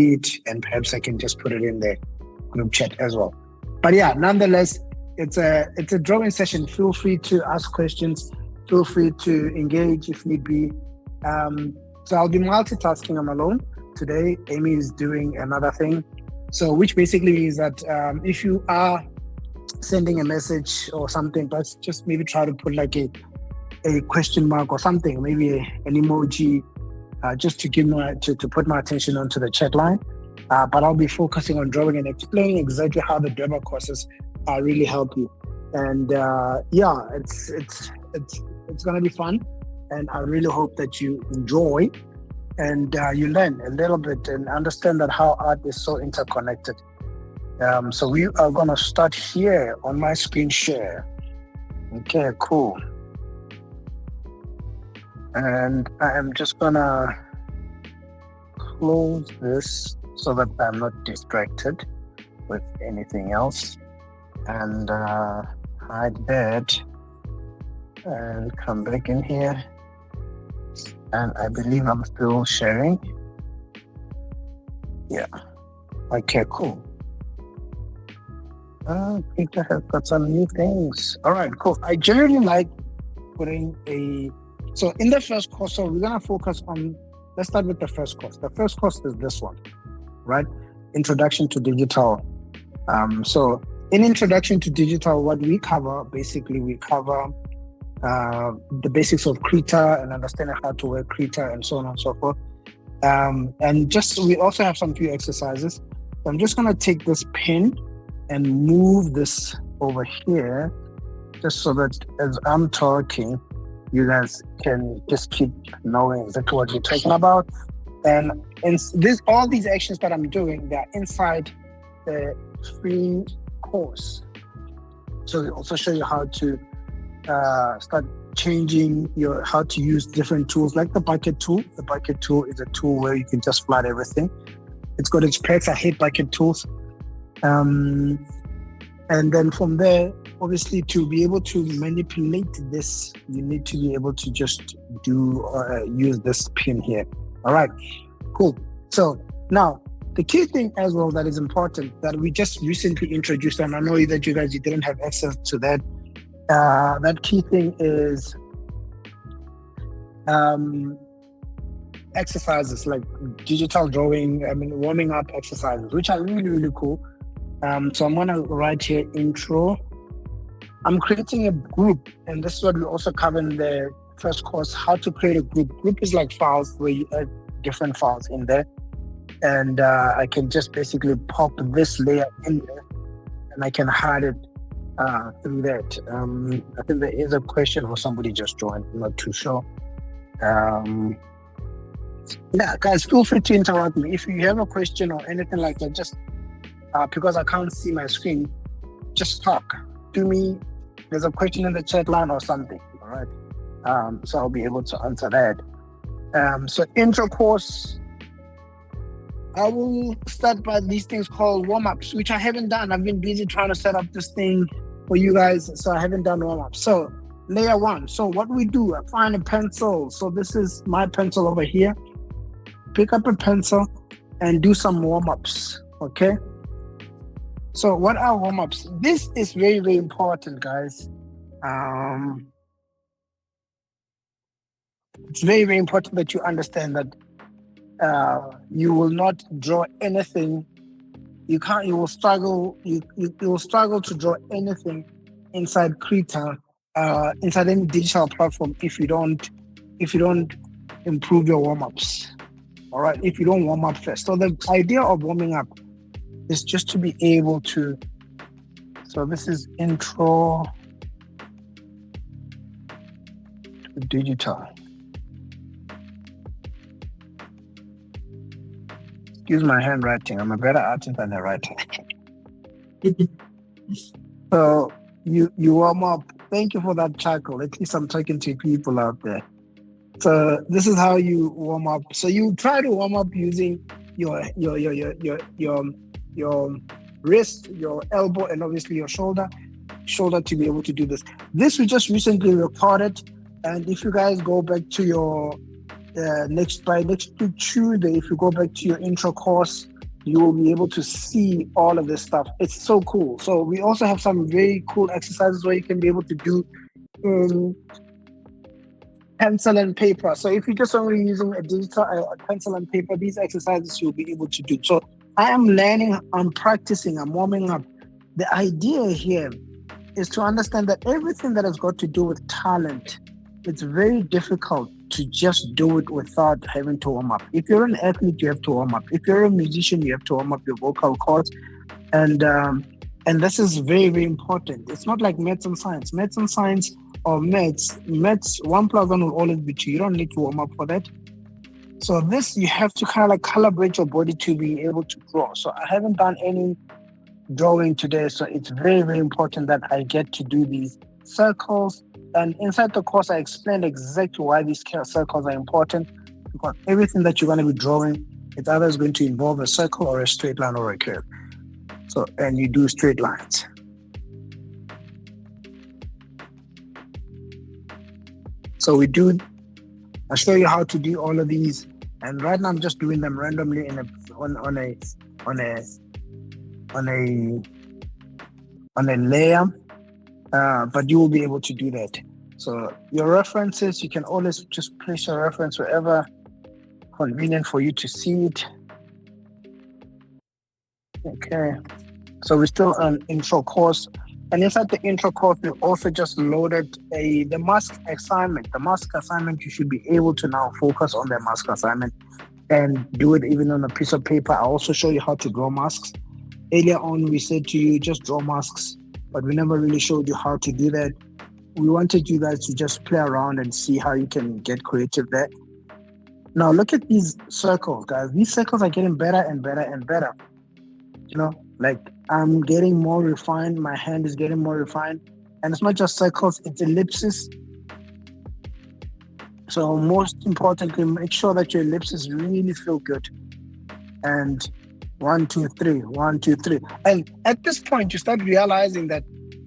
it, and perhaps I can just put it in the group chat as well. But yeah, nonetheless, it's a drawing session. Feel free to ask questions. Feel free to engage if need be. So I'll be multitasking. I'm alone today. Amy is doing another thing. So which basically means that if you are sending a message or something, but just maybe try to put like a question mark or something, maybe an emoji, just to give to put my attention onto the chat line. But I'll be focusing on drawing and explaining exactly how the Dweba courses really help you. And yeah, it's gonna be fun, and I really hope that you enjoy and you learn a little bit and understand that how art is so interconnected. So we are gonna start here on my screen share. Okay, cool. And I am just gonna close this so that I'm not distracted with anything else, and hide that and come back in here. And I believe I'm still sharing. Yeah. Okay, cool. Peter has got some new things. All right, cool. I generally like putting so in the first course, so we're gonna focus on, let's start with the first course. The first course is this one, right? Introduction to Digital. So in Introduction to Digital, what we cover, basically we cover the basics of Krita and understanding how to work Krita and so on and so forth. And just, we also have some few exercises. So I'm just gonna take this pen and move this over here, just so that as I'm talking, you guys can just keep knowing exactly what we're talking about. And all these actions that I'm doing, they're inside the free course. So we also show you how to start changing how to use different tools, like the bucket tool. The bucket tool is a tool where you can just flood everything. It's got its perks. I hate bucket tools. And then from there, obviously, to be able to manipulate this, you need to be able to just use this pin here. All right, cool. So now, the key thing as well that is important that we just recently introduced, and I know that you guys, you didn't have access to that. That key thing is exercises like digital drawing, warming up exercises, which are really, really cool. So I'm gonna write here intro. I'm creating a group, and this is what we also cover in the first course, how to create a group. Group is like files where you add different files in there. And I can just basically pop this layer in there, and I can hide it through that. I think there is a question or somebody just joined, I'm not too sure. Yeah, guys, feel free to interrupt me. If you have a question or anything like that, just because I can't see my screen, just talk to me. There's a question in the chat line or something, all right? So I'll be able to answer that. So intro course, I will start by these things called warm-ups, which I haven't done. I've been busy trying to set up this thing for you guys, so I haven't done warm-ups. So layer one, so what we do, I find a pencil. So this is my pencil over here. Pick up a pencil and do some warm-ups, okay? So what are warm-ups? This is very, very important, guys. It's very, very important that you understand that you will not draw anything. You will struggle to draw anything inside Krita, inside any digital platform if you don't improve your warm-ups. All right, if you don't warm up first. So the idea of warming up is just to be able to, so this is intro to digital. Excuse my handwriting. I'm a better artist than a writer. So you warm up. Thank you for that chuckle. At least I'm talking to people out there. So this is how you warm up. So you try to warm up using your wrist, your elbow, and obviously your shoulder to be able to do this. This we just recently recorded, and if you guys go back to your next Tuesday, if you go back to your intro course, you will be able to see all of this stuff. It's so cool. So we also have some very cool exercises where you can be able to do um, pencil and paper. So if you're just only using a digital pencil and paper, these exercises you'll be able to do. So I am learning, I'm practicing, I'm warming up. The idea here is to understand that everything that has got to do with talent, it's very difficult to just do it without having to warm up. If you're an athlete, you have to warm up. If you're a musician, you have to warm up your vocal cords, and and this is very very important. It's not like maths and science. Maths and science or maths 1 plus 1 will always be 2. You don't need to warm up for that. So this you have to kind of like calibrate your body to be able to draw. So I haven't done any drawing today, so it's very very important that I get to do these circles. And inside the course I explained exactly why these circles are important, because everything that you're going to be drawing, it's either going to involve a circle or a straight line or a curve. So, and you do straight lines. So I show you how to do all of these, and right now I'm just doing them randomly on a layer, but you will be able to do that. So your references, you can always just place your reference wherever convenient for you to see it. Okay, so we're still on intro course, and inside the intro course we also just loaded the mask assignment. The mask assignment, you should be able to now focus on the mask assignment and do it even on a piece of paper. I also show you how to draw masks. Earlier on we said to you just draw masks, but we never really showed you how to do that. We wanted you guys to just play around and see how you can get creative there. Now look at these circles, guys. These circles are getting better and better and better. You know, like I'm getting more refined, my hand is getting more refined, and it's not just circles, it's ellipses. So most importantly, make sure that your ellipses really feel good. And 1 2 3 1 2 3, and at this point you start realizing that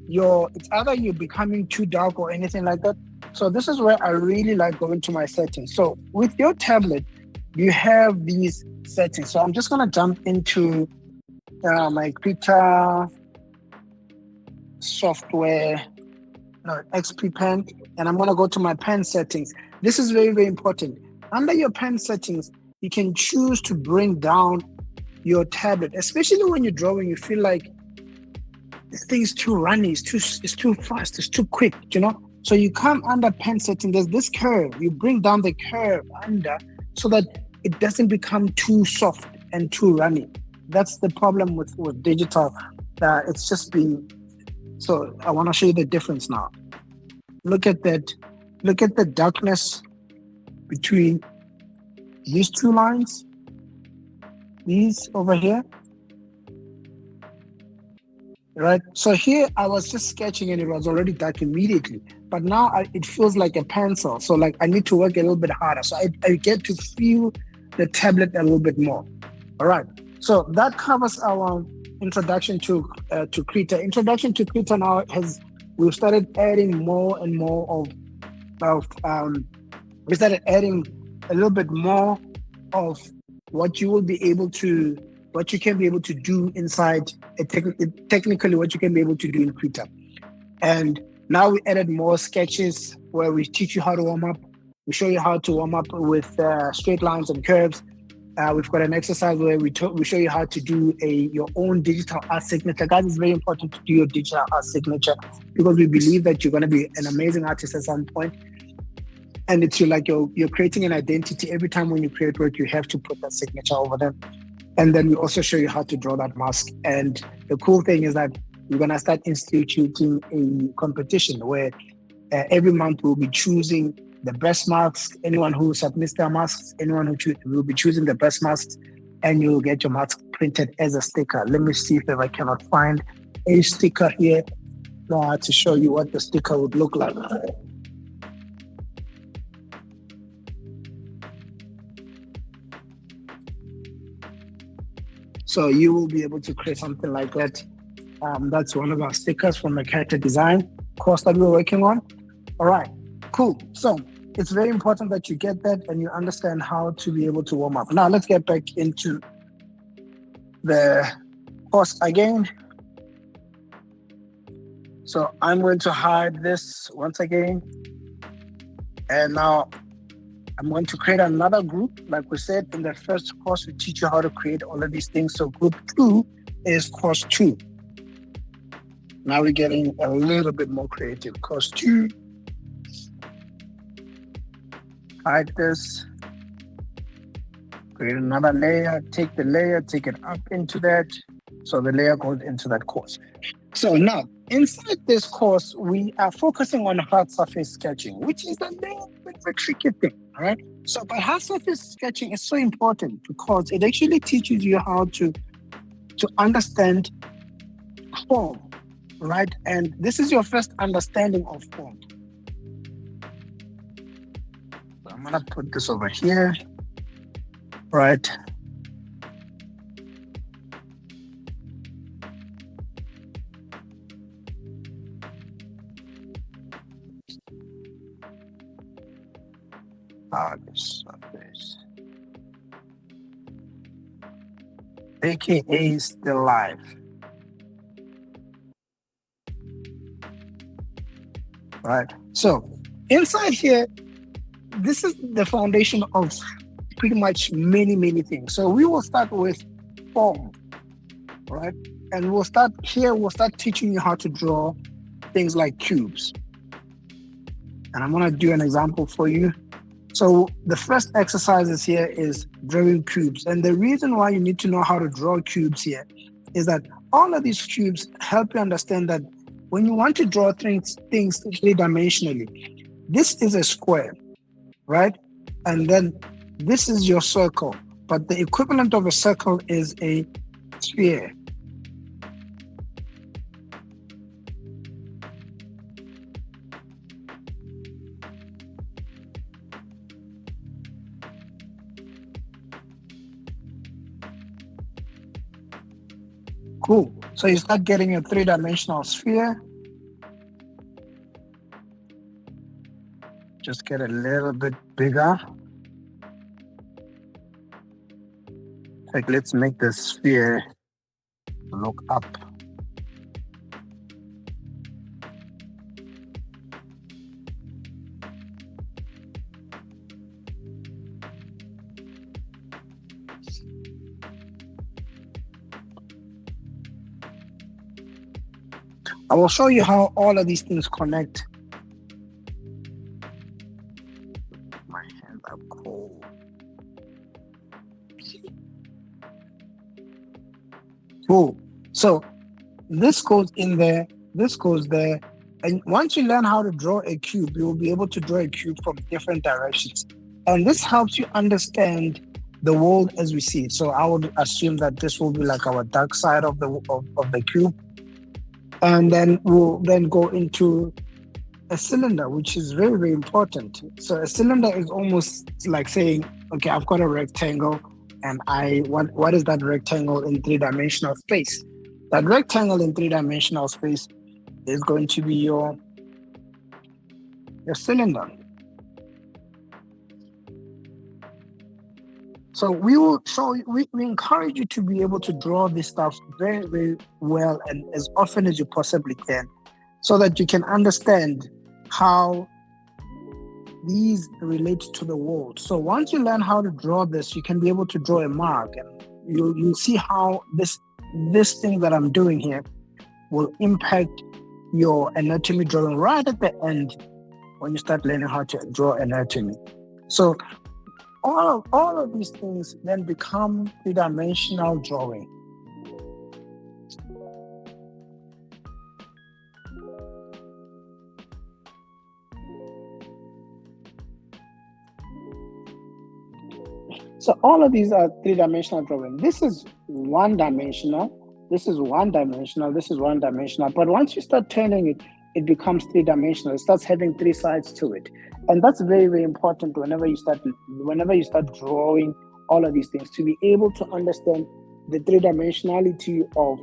it's either you're becoming too dark or anything like that. So this is where I really like going to my settings. So with your tablet you have these settings. So I'm just going to jump into my Krita software, XP Pen, and I'm going to go to my pen settings. This is very very important. Under your pen settings you can choose to bring down your tablet, especially when you're drawing. You feel like this thing is too runny, it's too fast, it's too quick, So you come under pen setting, there's this curve. You bring down the curve under so that it doesn't become too soft and too runny. That's the problem with digital. It's just been. So I want to show you the difference now. Look at that. Look at the darkness between these two lines. These over here. Right. So here I was just sketching and it was already dark immediately. But now it feels like a pencil. So like I need to work a little bit harder. So I get to feel the tablet a little bit more. All right. So that covers our introduction to Krita. Introduction to Krita now we've started adding more and more we started adding a little bit more of what you can be able to do inside technically what you can be able to do in Krita. And now we added more sketches where we teach you how to warm up. We show you how to warm up with straight lines and curves. We've got an exercise where we show you how to do your own digital art signature. Guys, it's very important to do your digital art signature because we believe that you're going to be an amazing artist at some point. And it's you're creating an identity. Every time when you create work, you have to put that signature over them. And then we also show you how to draw that mask. And the cool thing is that we're going to start instituting a competition where every month we'll be choosing the best masks. Anyone who submits their masks, anyone who will be choosing the best masks, and you'll get your mask printed as a sticker. Let me see if I cannot find a sticker here to show you what the sticker would look like. So you will be able to create something like that. That's one of our stickers from the character design course that we're working on. All right, cool. So it's very important that you get that and you understand how to be able to warm up. Now let's get back into the course again. So I'm going to hide this once again. And now I'm going to create another group. Like we said, in the first course, we teach you how to create all of these things. So group 2 is course 2. Now we're getting a little bit more creative. Course 2. Hide this. Create another layer. Take the layer, take it up into that. So the layer goes into that course. So now, inside this course, we are focusing on hard surface sketching, which is a little bit of a tricky thing, all right? So, but hard surface sketching is so important because it actually teaches you how to understand form, right? And this is your first understanding of form. So I'm gonna put this over here, right? Surface, aka still life. Right. So inside here, this is the foundation of pretty much many things. So we will start with form, right? And we'll start teaching you how to draw things like cubes. And I'm gonna do an example for you. So the first exercises here is drawing cubes. And the reason why you need to know how to draw cubes here is that all of these cubes help you understand that when you want to draw things three-dimensionally, this is a square, right? And then this is your circle, but the equivalent of a circle is a sphere. Cool. So you start getting a three-dimensional sphere. Just get a little bit bigger. Like, let's make the sphere look up. I will show you how all of these things connect. My hands are cold. Cool. So this goes in there, this goes there. And once you learn how to draw a cube, you will be able to draw a cube from different directions. And this helps you understand the world as we see it. So I would assume that this will be like our dark side of the cube. And then we'll then go into a cylinder, which is very important. So a cylinder is almost like saying, okay, I've got a rectangle and what is that rectangle in three-dimensional space? That rectangle in three-dimensional space is going to be your cylinder. So we will show you, we encourage you to be able to draw this stuff very well and as often as you possibly can, so that you can understand how these relate to the world. So once you learn how to draw this, you can be able to draw a mark, and you'll see how this thing that I'm doing here will impact your anatomy drawing right at the end when you start learning how to draw anatomy. So all of these things then become three-dimensional drawing. So all of these are three-dimensional drawing. This is one-dimensional. This is one-dimensional. This is one-dimensional. But once you start turning it, it becomes three-dimensional. It starts having three sides to it. And that's very important whenever you start drawing all of these things, to be able to understand the three-dimensionality of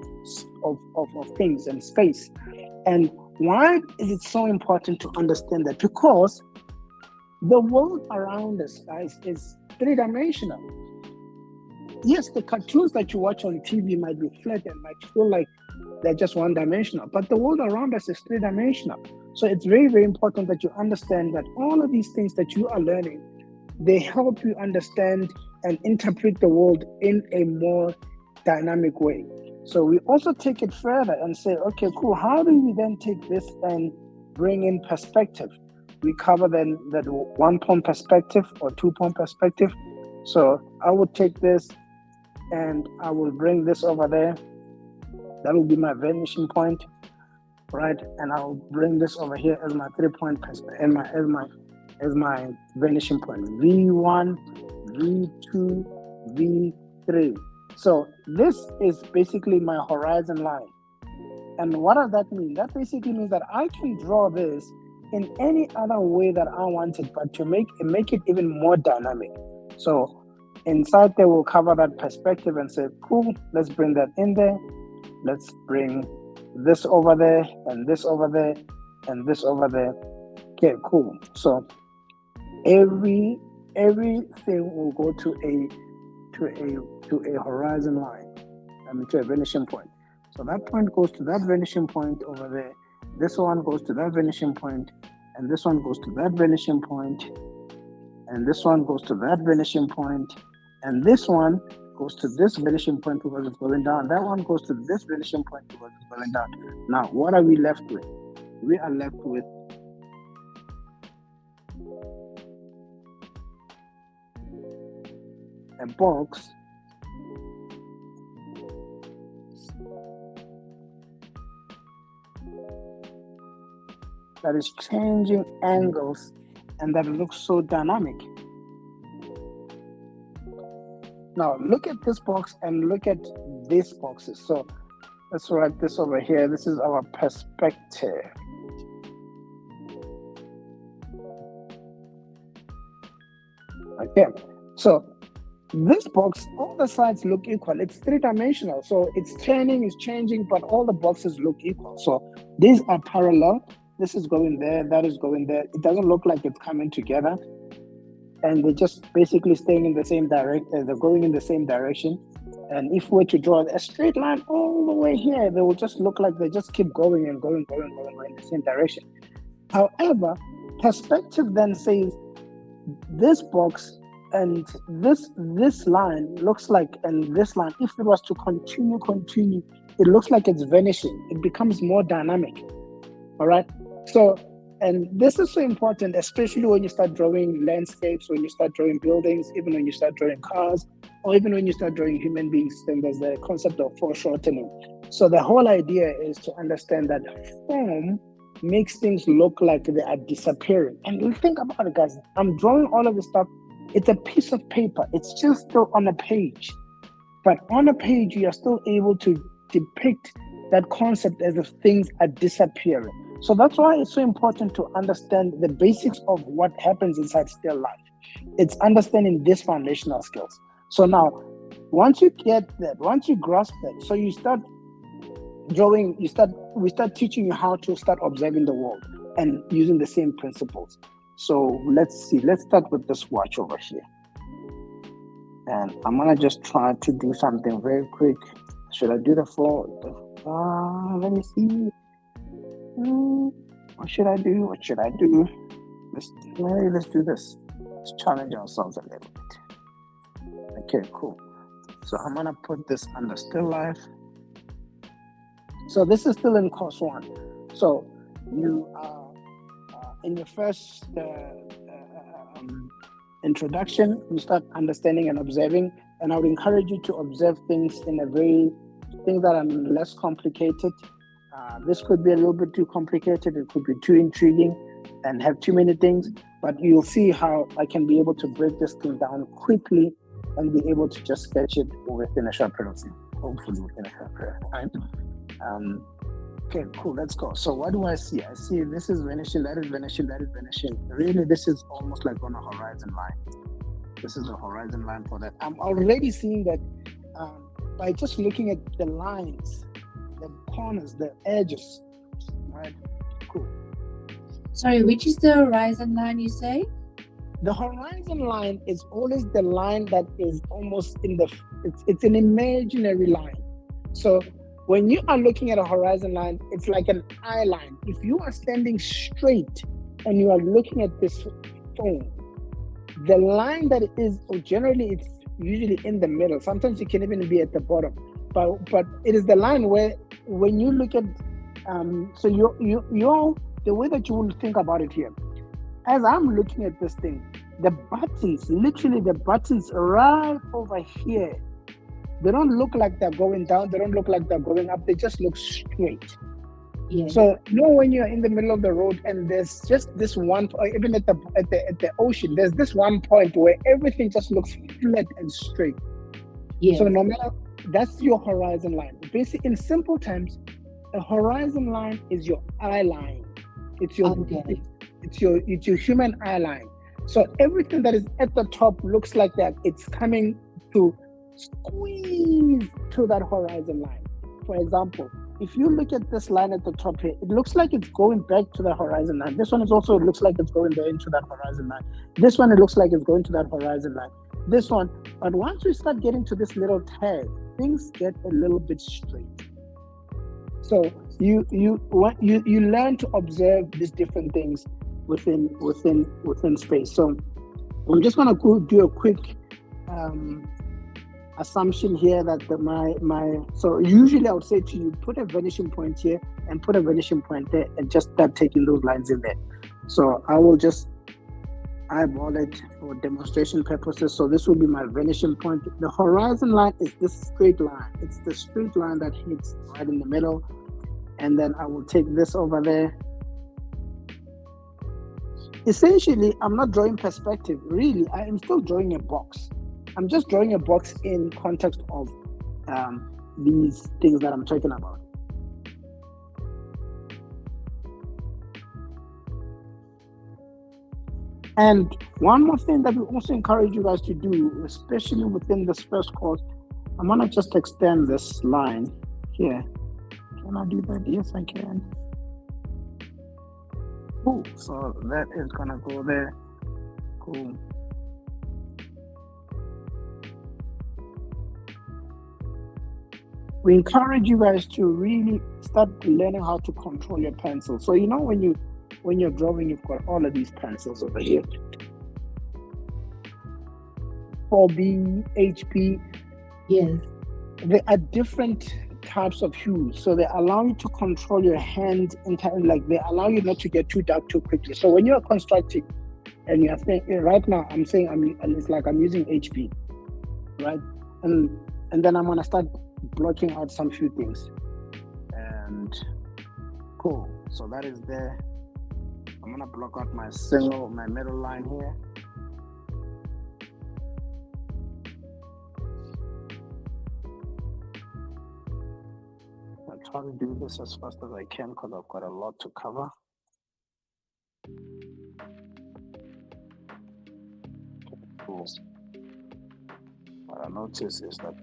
things and space. And why is it so important to understand that? Because the world around us, guys, is three-dimensional. yes, the cartoons that you watch on TV might be flat and might feel like they're just one-dimensional, but the world around us is three-dimensional. So it's very, very important that you understand that all of these things that you are learning, they help you understand and interpret the world in a more dynamic way. So we also take it further and say, okay, cool, how do we then take this and bring in perspective? We cover then that 1-point perspective or 2-point perspective. So I would take this and I will bring this over there. That will be my vanishing point, right? And I'll bring this over here as my 3-point perspective, as my vanishing point. V1, V2, V3. So this is basically my horizon line. And what does that mean? That basically means that I can draw this in any other way that I want it, but to make it even more dynamic. So inside there, we'll cover that perspective and say, cool, let's bring that in there. Let's bring this over there, and this over there, and this over there. Okay, cool. So everything will go to a horizon line, to a vanishing point. So that point goes to that vanishing point over there. This one goes to that vanishing point, and this one goes to that vanishing point, and this one goes to that vanishing point, and this one goes to this vanishing point because it's going down. That one goes to this vanishing point because it's going down. Now, what are we left with? We are left with a box that is changing angles and that looks so dynamic. Now, look at this box and look at these boxes. So let's write this over here. This is our perspective. Okay, so this box, all the sides look equal. It's three-dimensional, so it's turning, it's changing, but all the boxes look equal. So these are parallel. This is going there, that is going there. It doesn't look like it's coming together. And they're just basically staying in the same direction. They're going in the same direction. And if we were to draw a straight line all the way here, they will just look like they just keep going and going in the same direction. However, perspective then says this box and this line looks like, and this line, if it was to continue, it looks like it's vanishing. It becomes more dynamic. All right. So, and this is so important, especially when you start drawing landscapes, when you start drawing buildings, even when you start drawing cars, or even when you start drawing human beings, then there's the concept of foreshortening. So the whole idea is to understand that form makes things look like they are disappearing. And think about it, guys. I'm drawing all of this stuff. It's a piece of paper. It's just still on a page. But on a page, you are still able to depict that concept as if things are disappearing. So that's why it's so important to understand the basics of what happens inside still life. It's understanding these foundational skills. So now, once you get that, once you grasp that, so you start drawing, we start teaching you how to start observing the world and using the same principles. So let's see, let's start with this watch over here. And I'm gonna just try to do something very quick. Should I do the floor? Let me see. What should I do? Let's do this. Let's challenge ourselves a little bit. Okay, cool. So I'm gonna put this under still life. So this is still in course 1. So you are in your first introduction, you start understanding and observing, and I would encourage you to observe things things that are less complicated. This could be a little bit too complicated, it could be too intriguing and have too many things, but you'll see how I can be able to break this thing down quickly and be able to just sketch it within a short period of time, hopefully within a short period of time. Okay, cool, let's go. So what do I see? I see this is vanishing, that is vanishing, that is vanishing. Really, this is almost like on a horizon line. This is a horizon line for that. I'm already seeing that by just looking at the lines, the corners, the edges, right? Cool. Sorry, which is the horizon line you say? The horizon line is always the line that is almost in the, it's an imaginary line. So when you are looking at a horizon line, it's like an eye line. If you are standing straight and you are looking at this phone, the line that is, generally it's usually in the middle. Sometimes it can even be at the bottom, but it is the line where when you look at, so you the way that you will think about it here, as I'm looking at this thing, the buttons, literally the buttons right over here, they don't look like they're going down, they don't look like they're going up, they just look straight. Yes. So when you're in the middle of the road and there's just this one, or even at the ocean, there's this one point where everything just looks flat and straight. Yes. So no matter, that's your horizon line. Basically, in simple terms, a horizon line is your eye line. It's your Okay. it's your human eye line. So everything that is at the top looks like that it's coming to squeeze to that horizon line. For example, if you look at this line at the top here, it looks like it's going back to the horizon line. This one is also, it looks like it's going there into that horizon line. This one, it looks like it's going to that horizon line. This one, but once we start getting to this little tag, things get a little bit straight. So you learn to observe these different things within space. So I'm just gonna go do a quick assumption here that so usually I would say to you, put a vanishing point here and put a vanishing point there and just start taking those lines in there. So I will just eyeball it for demonstration purposes. So this will be my vanishing point. The horizon line is this straight line. It's the straight line that hits right in the middle. And then I will take this over there. Essentially, I'm not drawing perspective. Really, I am still drawing a box. I'm just drawing a box in context of these things that I'm talking about. And one more thing that we also encourage you guys to do, especially within this first course, I'm gonna just extend this line here. Can I do that? Yes, I can. Cool. So that is gonna go there. Cool. We encourage you guys to really start learning how to control your pencil. So when you're drawing, you've got all of these pencils over here. 4B, HP. Yes. There are different types of hues, so they allow you to control your hand entirely. Like they allow you not to get too dark too quickly. So when you're constructing, and you're thinking, right now, I'm saying it's like I'm using HP, right? And then I'm gonna start blocking out some few things. And cool. So that is there. I'm gonna block out my middle line here. I'll try to do this as fast as I can because I've got a lot to cover. Cool. What I notice is that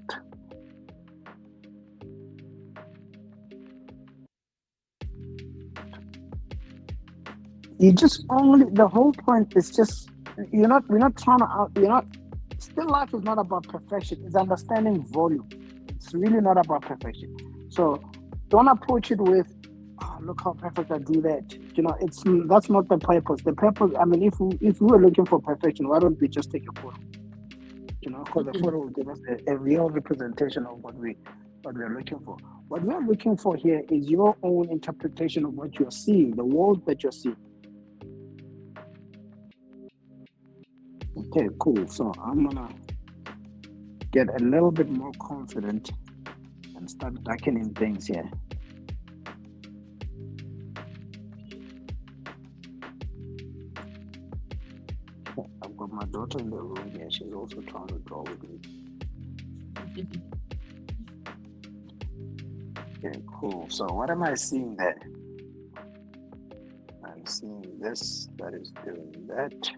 you just the whole point is just we're not trying to still life is not about perfection, it's understanding volume. It's really not about perfection. So don't approach it with, oh, look how perfect I do that. That's not the purpose. The purpose, I mean, if we were looking for perfection, why don't we just take a photo? Because the photo will give us a real representation of what we're looking for. What we're looking for here is your own interpretation of what you're seeing, the world that you're seeing. Okay, cool. So I'm gonna get a little bit more confident and start darkening things here. I've got my daughter in the room here. She's also trying to draw with me. Okay, cool. So what am I seeing there? I'm seeing this that is doing that.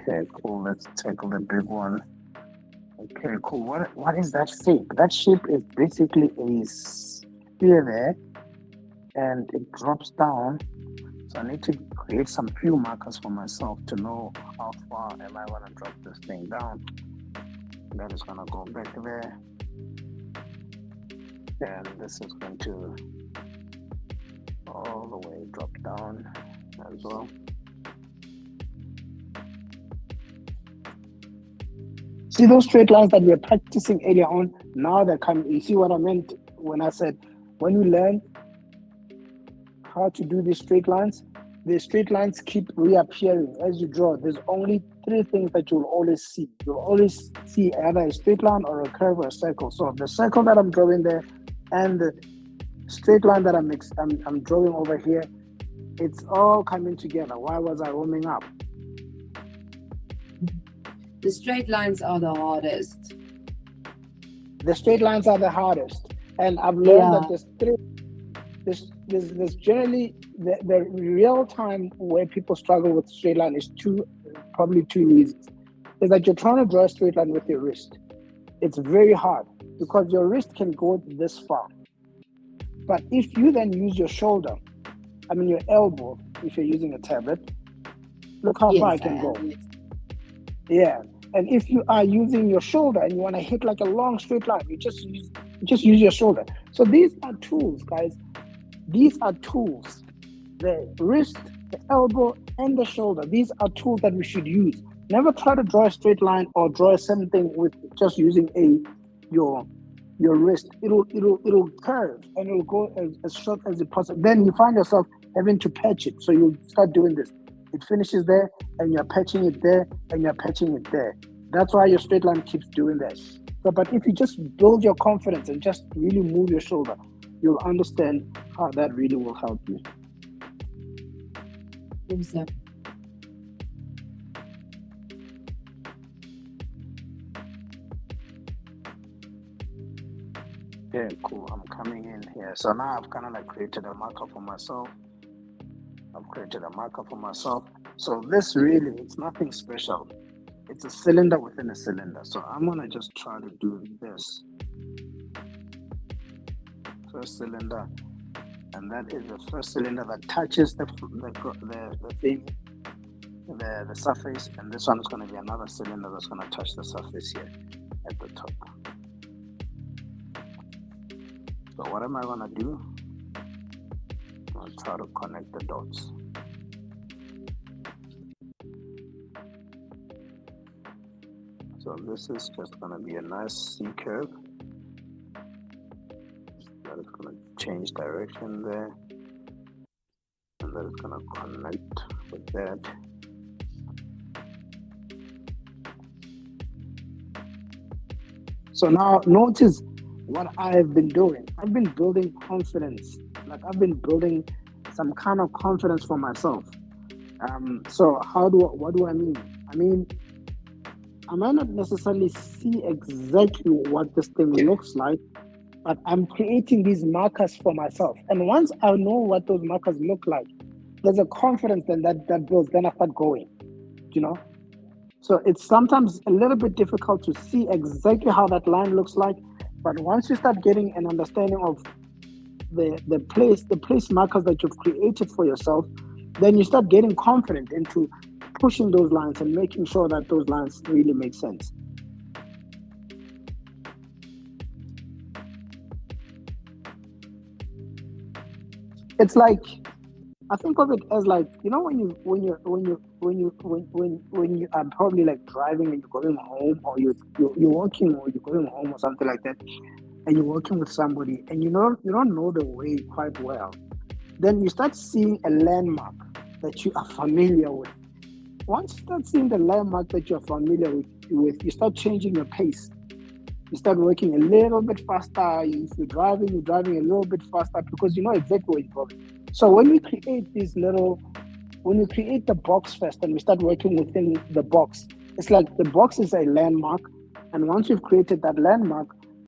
Okay, cool. Let's tackle the big one. Okay, cool. What is that shape? That shape is basically a sphere there, and it drops down. So I need to create some few markers for myself to know how far am I gonna drop this thing down. That is gonna go back there, and this is going to all the way drop down as well. See those straight lines that we were practicing earlier on? Now they're coming. You see what I meant when I said when you learn how to do these straight lines, the straight lines keep reappearing as you draw. There's only three things that you'll always see. You'll always see either a straight line or a curve or a circle. So the circle that I'm drawing there and the straight line that I'm drawing over here, it's all coming together. Why was I warming up? The straight lines are the hardest. The straight lines are the hardest. And I've learned that there's generally the real time where people struggle with straight line is probably two reasons. Is that you're trying to draw a straight line with your wrist. It's very hard because your wrist can go this far. But if you then use your shoulder, your elbow, if you're using a tablet, look how far it can go. Yeah. And if you are using your shoulder and you want to hit like a long straight line, you just use your shoulder. So these are tools, guys. These are tools. The wrist, the elbow, and the shoulder. These are tools that we should use. Never try to draw a straight line or draw something with just using your wrist. It'll curve and it'll go as short as it possible. Then you find yourself having to patch it. So you start doing this. It finishes there, and you're patching it there, and you're patching it there. That's why your straight line keeps doing that. So, but if you just build your confidence and just really move your shoulder, you'll understand how that really will help you. Exactly. Yeah, cool. I'm coming in here. So now I've kind of like created a marker for myself. So this really, it's nothing special. It's a cylinder within a cylinder. So I'm gonna just try to do this. First cylinder, and that is the first cylinder that touches the thing, the surface, and this one is gonna be another cylinder that's gonna touch the surface here at the top. So what am I gonna do? I'll try to connect the dots. So this is just gonna be a nice C curve. That is gonna change direction there. And that is gonna connect with that. So now notice what I've been doing. I've been building confidence. Like I've been building some kind of confidence for myself. So what do I mean? I might not necessarily see exactly what this thing looks like, but I'm creating these markers for myself. And once I know what those markers look like, there's a confidence then that builds, then I start going, So it's sometimes a little bit difficult to see exactly how that line looks like, but once you start getting an understanding of the place markers that you've created for yourself, then you start getting confident into pushing those lines and making sure that those lines really make sense. It's like, I think of it as like, when you are probably like driving and you're going home, or you're walking, or you're going home or something like that, and you're working with somebody and you don't know the way quite well, then you start seeing a landmark that you are familiar with. Once you start seeing the landmark that you're familiar with, you start changing your pace. You start working a little bit faster. If you're driving a little bit faster because you know exactly where you're going. So when we create the box first and we start working within the box, it's like the box is a landmark. And once you've created that landmark,